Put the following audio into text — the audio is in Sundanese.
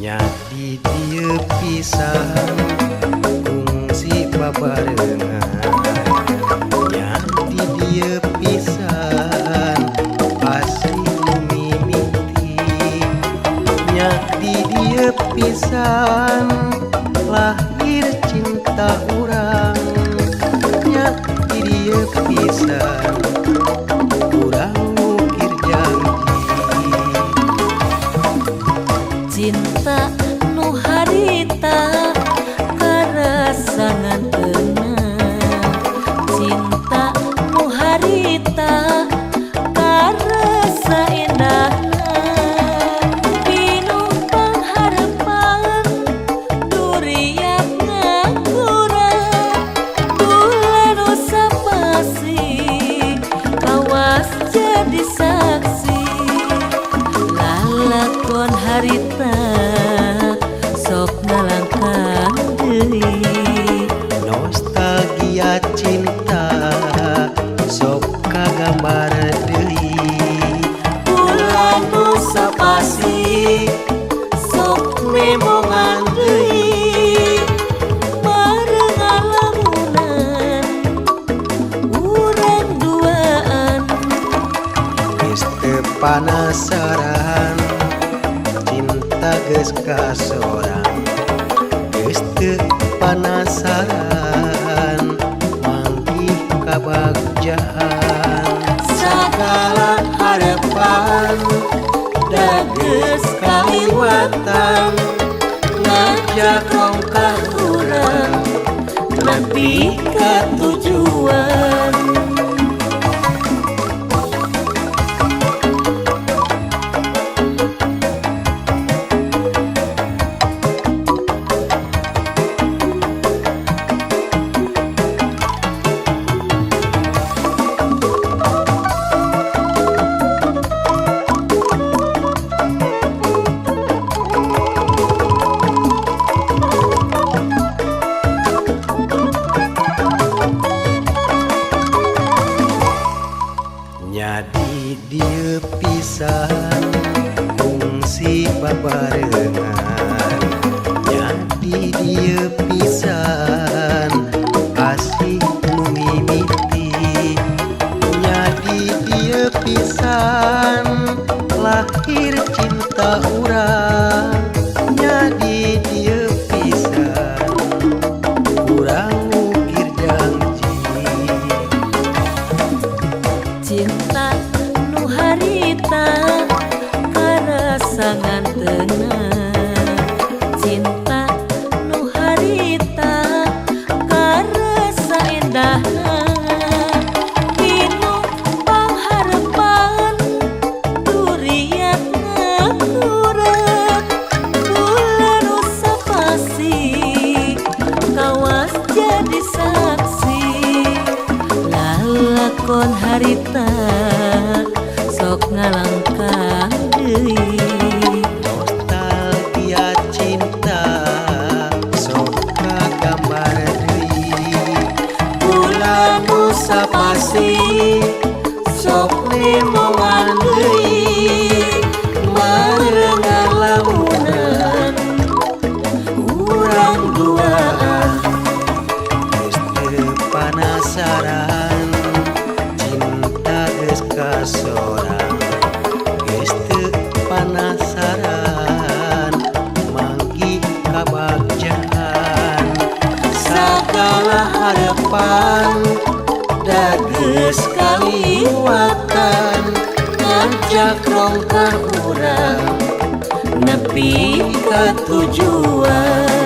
Nyadi dieu pisan kungsi babarengan. Nyadi dieu pisan pasti mimiti. Nyadi dieu pisan lahir cinta urang. Nyadi dieu pisan urang ngukir janji. Cinta nu harita karasangan tenang. Cinta nu harita karasa indahna. Pinumpang harapan duriak ngagurang. Bulan usa pasi kawas jadi saksi. Lalakon harita sok ngalangkang deui. Nostalgia cinta sok kagambar deui. Bulan nu sapasi sok memongan deui. Bareng ngalamunan urang duaan. Geus teu panasaran cinta geus kasorang. Geus teu panasaran manggih kabagjaan. Sagala harapan da geus kaliwatan. Ngajak rongkah urang nepi ka tujuan. Nyadi dieu pisan kungsi babarengan. Nyadi dieu pisan asih nu mimiti. Nyadi dieu pisan lahir cinta urang. Nyadi dieu pisan urang ngukir janji. Cinta nu harita karasangan tenang. Cinta nu harita karasa indahna. Pinumpang harapan duriak ngagurang. Bulan usa pasi kawas jadi saksi. Lalakon harita sok ngalangkang deui. Nostalgia cinta sok kagambar deui. Bulan nu sapasi sok memongan deui. Bareng ngalamunan urang duaan. Geus teu panasaran cinta geus kasorang. Geus teu panasaran manggih kabagjaan. Sagala harapan da geus kaliwatan. Ngajak rongkah urang nepi ka tujuan.